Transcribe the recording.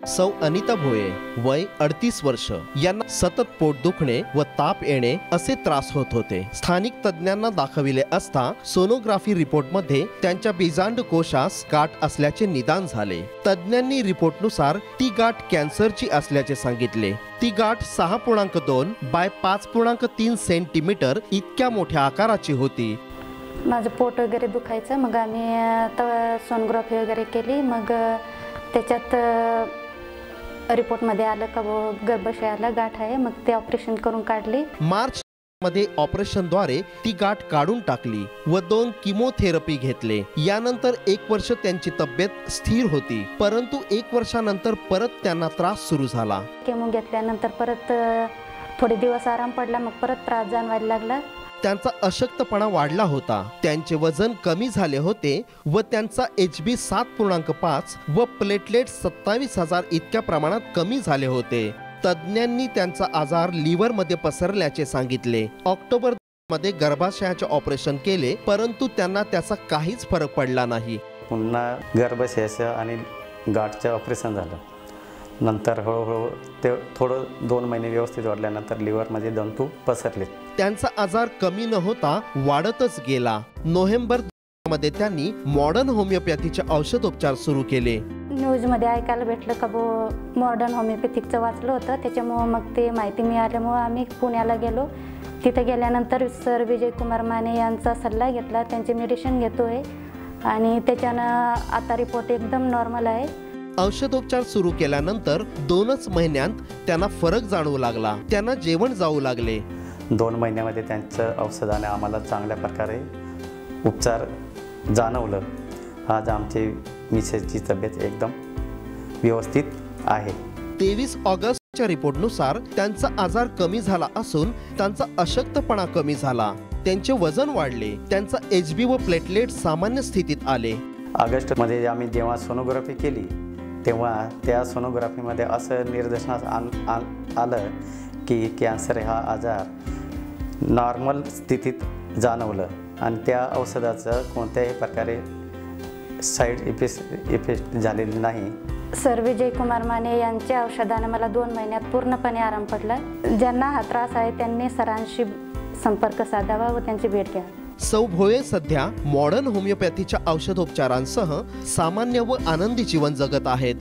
सौ अनिता भोये वय 38 वर्ष यांना सतत पोट दुखणे व ताप येणे असे त्रास होत होते। स्थानिक तज्ञांना दाखविले असता सोनोग्राफी रिपोर्टमध्ये त्यांच्या बीजांड कोशास गाठ असल्याचे निदान झाले। तज्ञांनी रिपोर्टनुसार ती गाठ कॅन्सरची असल्याचे सांगितले। ती गाठ 6.2 बाय 5.3 सेंटीमीटर इतक्या मोठ्या आकाराची होती। माझं पोट वगैरे दुखायचं, मग आम्ही सोनोग्राफी वगैरे केली। मग त्याच्यात रिपोर्टमध्ये आलं का गर्भाशयाला गाठ आहे, मग ते ऑपरेशन करून काढली। मार्च मध्ये ऑपरेशनद्वारे ती गाठ काढून टाकली व 2 किमोथेरपी घेतले। यानंतर 1 वर्ष त्यांची तब्येत स्थिर होती, परंतु 1 वर्षानंतर परत त्यांना त्रास सुरू झाला। केमो घेतल्यानंतर परत थोडे दिवस आराम पडला, मग परत त्रास जाणवायला लागला। त्यांचा अशक्तपणा वाढला होता, त्यांचे वजन कमी झाले होते व त्यांचा HB 7.5 व प्लेटलेट 27,000 इतक्या प्रमाणात कमी झाले होते। तज्ञांनी त्यांचा आजार लिव्हर मध्ये पसरल्याचे सांगितले। ऑक्टोबर मध्ये गर्भाशयाचे ऑपरेशन केले, परंतु त्यांना त्याचा काहीच फरक पडला नाही। पुन्हा गर्भाशयाचे आणि गाठचे ऑपरेशन झालं। नंतर हळूहळू ते थोडं 2 महिने व्यवस्थित वाढल्यानंतर लिव्हरमध्ये जंतू पसरले। त्यांचा आजार कमी न होता वाढतच गेला। नोव्हेंबर मध्ये त्यांनी मॉडर्न होमिओपॅथीचे औषधोपचार सुरू केले। न्यूज मध्ये ऐकायला भेटलं का मॉडर्न होमिओपॅथिकचं वाचलं होतं, त्याच्यामुळे मग ते माहिती मिळाल्यामुळे आम्ही पुण्याला गेलो। तिथे गेल्यानंतर सर विजय कुमार माने यांचा सल्ला घेतला, त्यांचे मेडिसिन घेतोय आणि त्याच्यानं आता रिपोर्ट एकदम नॉर्मल आहे। औषधोपचार सुरू केल्यानंतर 2च महिन्यांत त्यांना फरक जाणवू लागला। त्यांना जेवण जाऊ लागले। 2 महिन्यामध्ये त्यांचं औषधाने आम्हाला चांगल्या प्रकारे उपचार जाणवलं। आज आमची मिसेसची तब्येत एकदम व्यवस्थित आहे। 23 ऑगस्टच्या रिपोर्टनुसार त्यांचा आजार कमी झाला असून त्यांचा अशक्तपणा कमी झाला, त्यांचे वजन वाढले, त्यांचा HB व प्लेटलेट सामान्य स्थितीत आले। ऑगस्टमध्ये आम्ही जेव्हा सोनोग्राफी केली तेव्हा त्या सोनोग्राफीमध्ये असं निदर्शनास आलं की कॅन्सर हा आजार नॉर्मल स्थितीत जाणवलं आणि त्या औषधाचं कोणत्याही प्रकारे साईड इफेक्ट झालेले नाही। सर विजय कुमार माने यांच्या औषधाने मला 2 महिन्यात पूर्णपणे आराम पडला। ज्यांना हा त्रास आहे त्यांनी सरांशी संपर्क साधावा व त्यांची भेट घ्या। सौ भोये सध्या मॉडर्न होमिओपॅथीच्या औषधोपचारांसह सामान्य व आनंदी जीवन जगत आहेत।